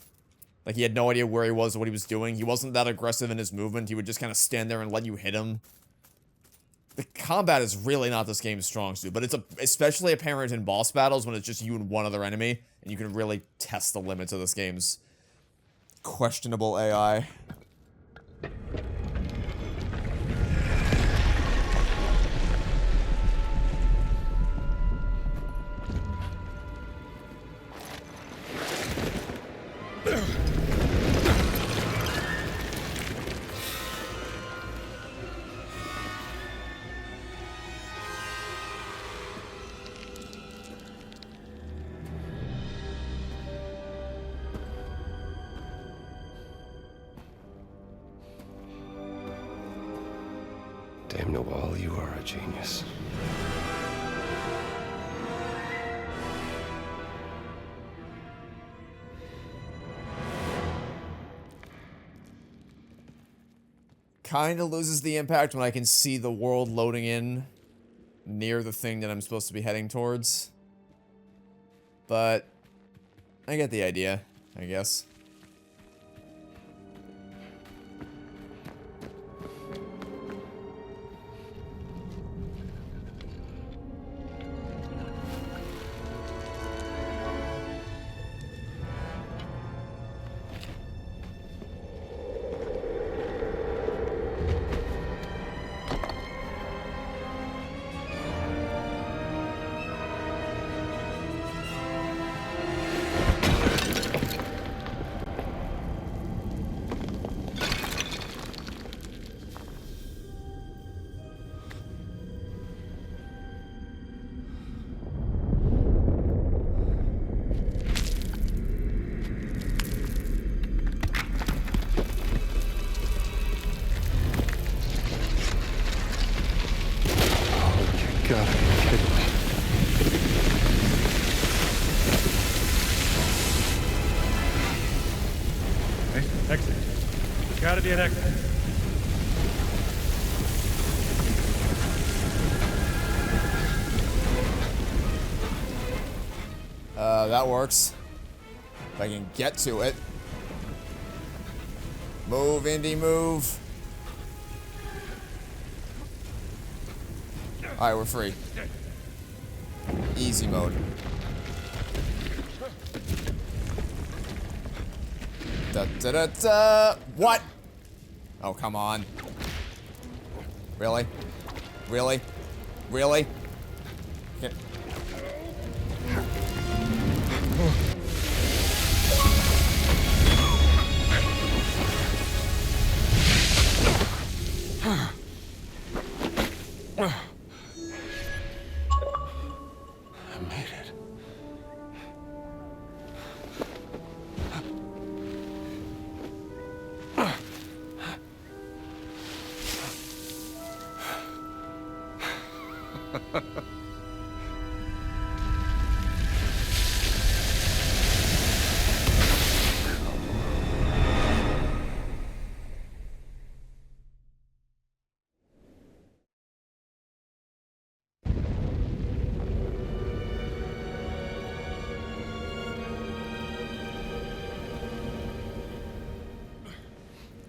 Like, he had no idea where he was or what he was doing. He wasn't that aggressive in his movement. He would just kind of stand there and let you hit him. The combat is really not this game's strong suit, but it's especially apparent in boss battles when it's just you and one other enemy, and you can really test the limits of this game's questionable AI. Damn Noel, you are a genius. Kinda loses the impact when I can see the world loading in near the thing that I'm supposed to be heading towards. But I get the idea, I guess. Gotta be kidding me. Exit. Gotta be an exit. That works. If I can get to it. Move, Indy, move. Alright, we're free. Easy mode. Da da da da. What? Oh, come on. Really? Really? Really? Can't. I made it.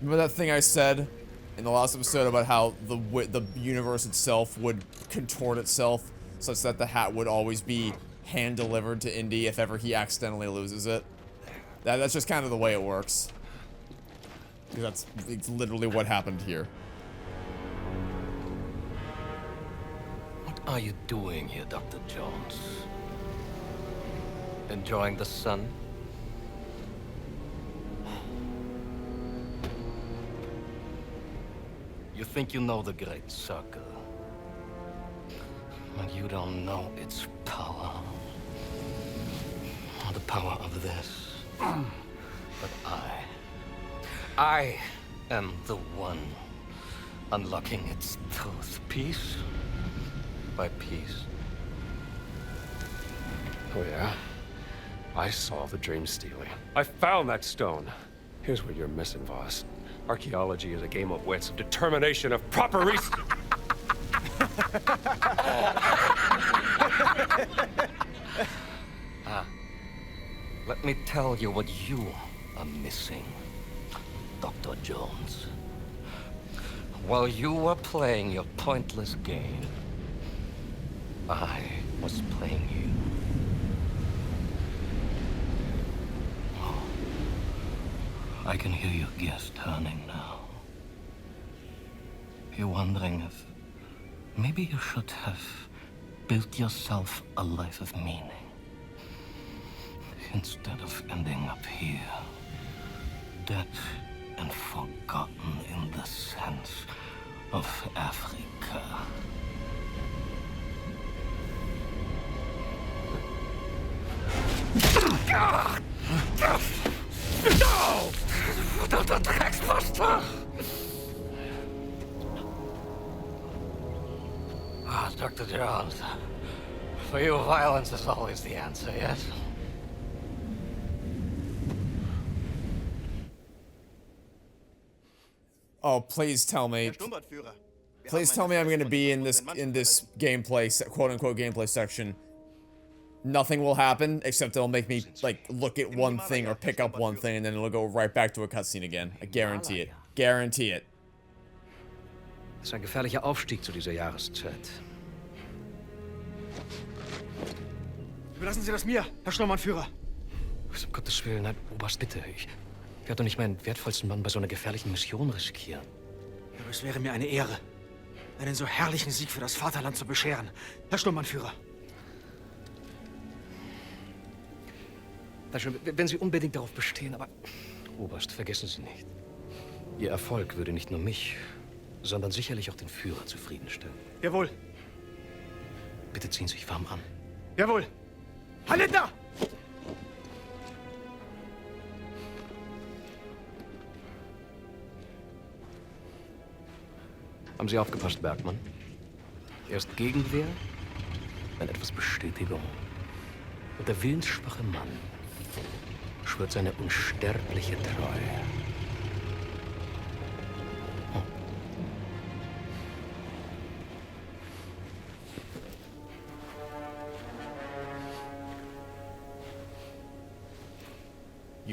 Remember that thing I said in the last episode about how the universe itself would contort itself such that the hat would always be hand delivered to Indy if ever he accidentally loses it? That's just kind of the way it works. Because it's literally what happened here. What are you doing here, Dr. Jones? Enjoying the sun? You think you know the Great Circle, but you don't know its power. Or the power of this. But I am the one unlocking its truth, piece by piece. Oh, yeah? I saw the dream stealing. I found that stone. Here's what you're missing, Voss. Archaeology is a game of wits, of determination, of proper reason. Let me tell you what you are missing, Dr. Jones. While you were playing your pointless game, I was playing you. I can hear your gears turning now. You're wondering if maybe you should have built yourself a life of meaning instead of ending up here, dead and forgotten in the sense of Africa. No! Verdammter Drecksbuster! Ah, Dr. Jones. For you, violence is always the answer, yes? Oh, please tell me. Please tell me I'm gonna be in this gameplay, quote-unquote gameplay section. Nothing will happen, except it'll make me, like, look at one thing or pick up one thing, and then it'll go right back to a cutscene again. I guarantee it. Guarantee it. Das ist ein gefährlicher Aufstieg zu dieser Jahreszeit. Überlassen Sie das mir, Herr Sturmbannführer. Um Gottes Willen, nein, Oberst, bitte. Ich werde doch nicht meinen wertvollsten Mann bei so einer gefährlichen Mission riskieren. Aber es wäre mir eine Ehre, einen so herrlichen Sieg für das Vaterland zu bescheren, Herr Sturmbannführer. Wenn Sie unbedingt darauf bestehen, aber... Oberst, vergessen Sie nicht. Ihr Erfolg würde nicht nur mich, sondern sicherlich auch den Führer zufriedenstellen. Jawohl. Bitte ziehen Sie sich warm an. Jawohl. Herr Lindner! Haben Sie aufgepasst, Bergmann? Erst Gegenwehr, dann etwas Bestätigung. Und der willensschwache Mann schwört seine unsterbliche Treue.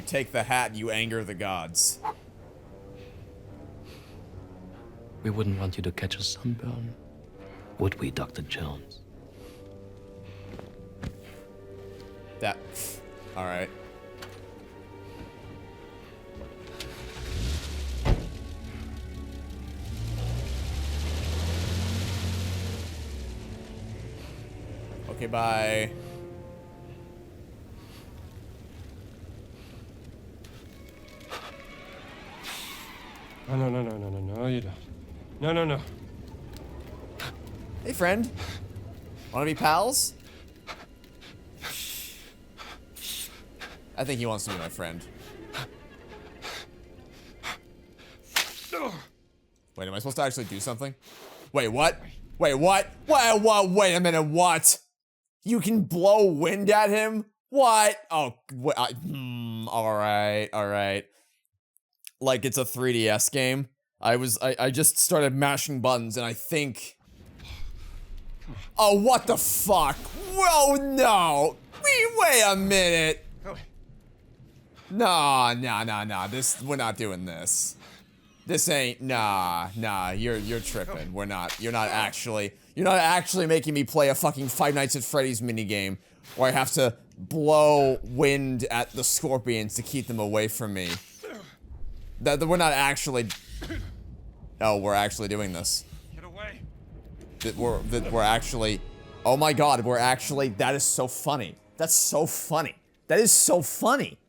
take the hat, you anger the gods. We wouldn't want you to catch a sunburn, would we, Dr. Jones? That... Alright. Okay, bye. Oh, no, you don't. No. Hey, friend. Wanna be pals? I think he wants to be my friend. Wait, am I supposed to actually do something? Wait, what? Wait, what? Wait a minute, what? You can blow wind at him? What? Oh, alright. Like it's a 3DS game. I just started mashing buttons and I think... Oh, what the fuck? Whoa, no! Wait a minute! Nah, we're not doing this. This ain't, nah, you're tripping. You're not actually making me play a fucking Five Nights at Freddy's minigame where I have to blow wind at the scorpions to keep them away from me. That we're not actually... Oh, we're actually doing this. Get away. That we're actually... Oh my god, we're actually... That is so funny. That's so funny. That is so funny.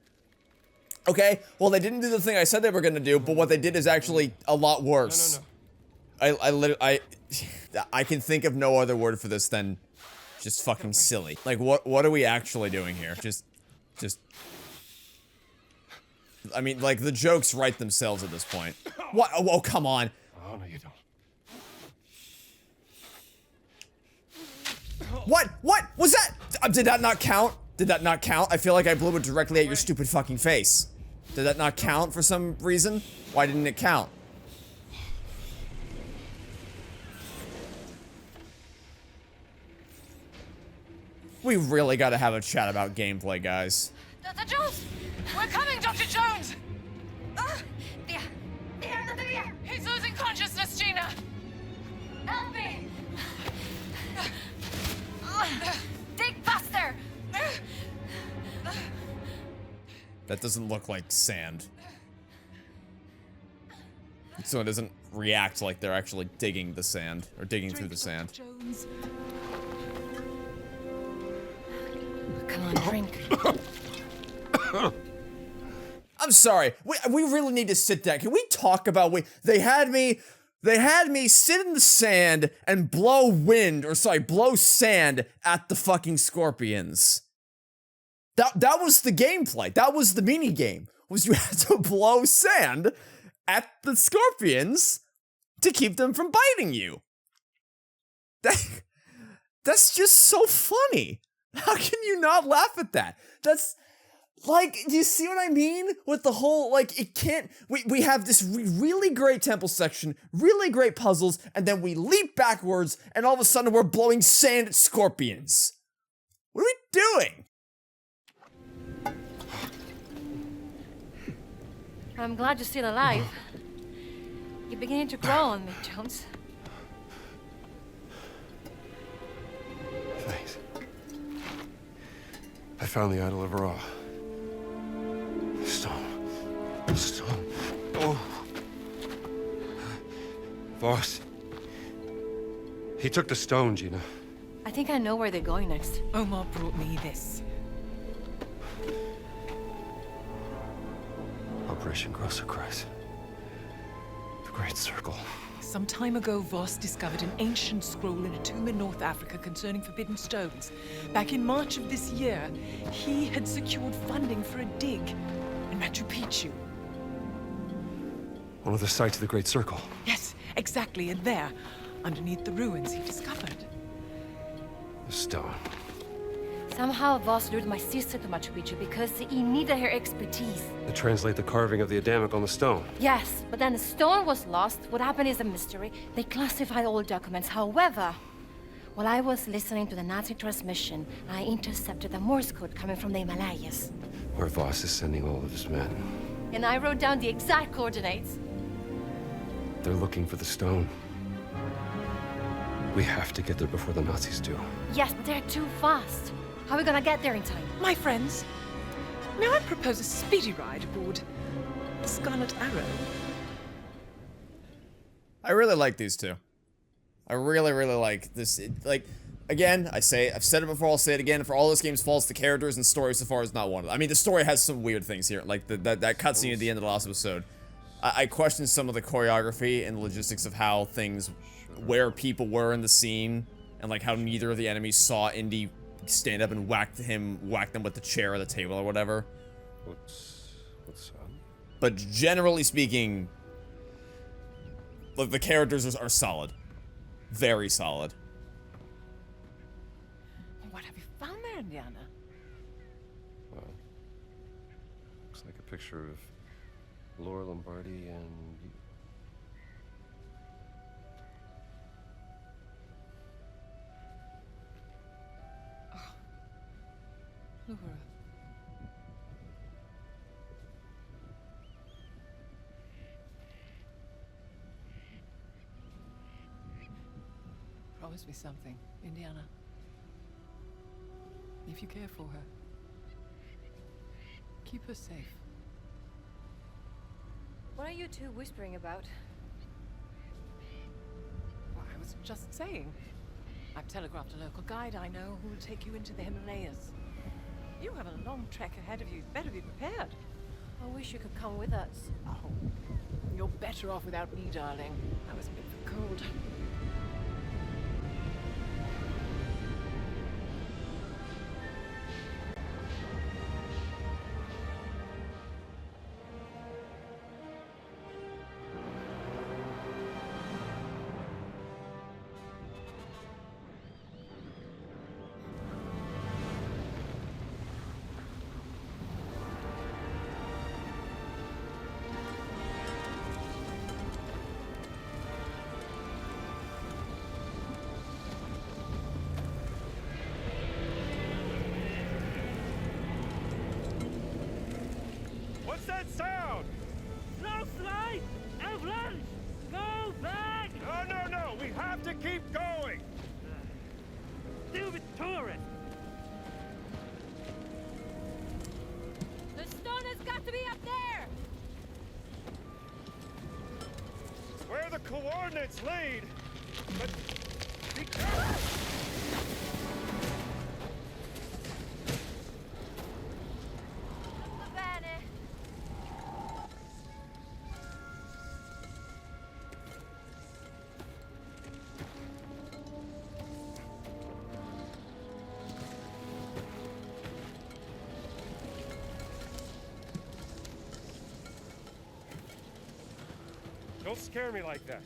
Okay, well they didn't do the thing I said they were gonna do, but what they did is actually a lot worse. No. I can think of no other word for this than just fucking silly. Like, what are we actually doing here? Just... I mean, like, the jokes write themselves at this point. What? Oh, come on. Oh, no, you don't. What? What? Was that? Did that not count? Did that not count? I feel like I blew it directly at your stupid fucking face. Did that not count for some reason? Why didn't it count? We really gotta have a chat about gameplay, guys. Dr. Jones! We're coming, Dr. Jones! He's losing consciousness, Gina! Help me! Dig faster! That doesn't look like sand. So it doesn't react like they're actually digging the sand, or digging through the sand. Jones. Come on, drink. I'm sorry. We really need to sit down. Can we talk about they had me sit in the sand and blow sand at the fucking scorpions. That was the gameplay. That was the mini game. Was you had to blow sand at the scorpions to keep them from biting you. That's just so funny. How can you not laugh at that? That's like, do you see what I mean? With the whole, like, it can't, we have this really great temple section, really great puzzles, and then we leap backwards, and all of a sudden we're blowing sand at scorpions. What are we doing? I'm glad you're still alive. You're beginning to grow on me, Jones. Thanks. I found the Idol of Ra. The stone. Oh. Voss. He took the stone, Gina. I think I know where they're going next. Omar brought me this. Operation Grosser Kreis. The Great Circle. Some time ago, Voss discovered an ancient scroll in a tomb in North Africa concerning forbidden stones. Back in March of this year, he had secured funding for a dig in Machu Picchu. One of the sites of the Great Circle. Yes, exactly, and there, underneath the ruins, he discovered The stone. Somehow Voss lured my sister to Machu Picchu because he needed her expertise. To translate the carving of the Adamic on the stone. Yes, but then the stone was lost. What happened is a mystery. They classified all documents. However, while I was listening to the Nazi transmission, I intercepted a Morse code coming from the Himalayas. where Voss is sending all of his men. And I wrote down the exact coordinates. They're looking for the stone. We have to get there before the Nazis do. Yes, but they're too fast. How are we gonna get there in time? My friends, may I propose a speedy ride aboard the Scarlet Arrow? I really like these two. I really, really like this. Like, again, I've said it before, I'll say it again. For all this game's faults, the characters and story so far is not one of them. I mean, the story has some weird things here, like that cutscene at the end of the last episode. I questioned some of the choreography and logistics of how things, where people were in the scene, and like how neither of the enemies saw Indy stand up and whack them with the chair or the table or whatever. What's up? But generally speaking, look, the characters are solid. Very solid. What have you found there, Indiana? Well, looks like a picture of Laura Lombardi and... Laura. Promise me something, Indiana. If you care for her, keep her safe. What are you two whispering about? Well, I was just saying. I've telegraphed a local guide I know who will take you into the Himalayas. You have a long trek ahead of you. You'd better be prepared. I wish you could come with us. Oh, you're better off without me, darling. I was a bit for cold. What's that sound? Slow slide! Avalanche! Go back! No! We have to keep going! Stupid tourist! The stone has got to be up there! Where the coordinates lead! But be careful! Don't scare me like that.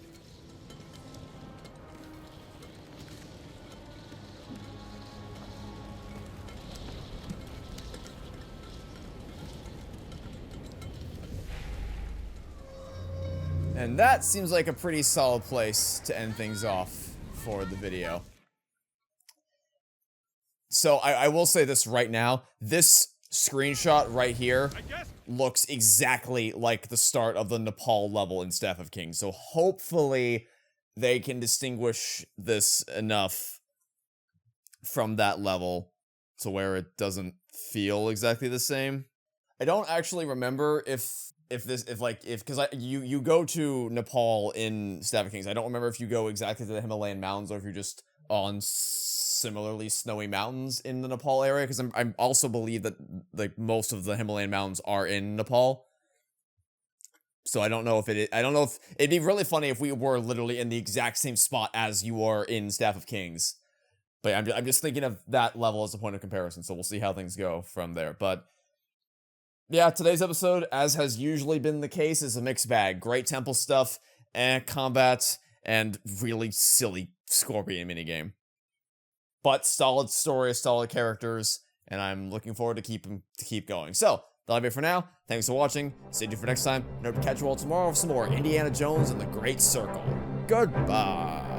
And that seems like a pretty solid place to end things off for the video. So I will say this right now. This screenshot right here looks exactly like the start of the Nepal level in Staff of Kings. So hopefully they can distinguish this enough from that level to where it doesn't feel exactly the same. I don't actually remember because you go to Nepal in Staff of Kings. I don't remember if you go exactly to the Himalayan mountains or if you're just on similarly snowy mountains in the Nepal area, because I also believe that like most of the Himalayan mountains are in Nepal. So I don't know if it'd be really funny if we were literally in the exact same spot as you are in Staff of Kings. But I'm just thinking of that level as a point of comparison, so we'll see how things go from there. But yeah, today's episode, as has usually been the case, is a mixed bag. Great temple stuff, and combat, and really silly Scorpion minigame. But solid story, solid characters, and I'm looking forward to keep going. So, that'll be it for now. Thanks for watching. Stay tuned for next time. And hope to catch you all tomorrow for some more Indiana Jones and the Great Circle. Goodbye.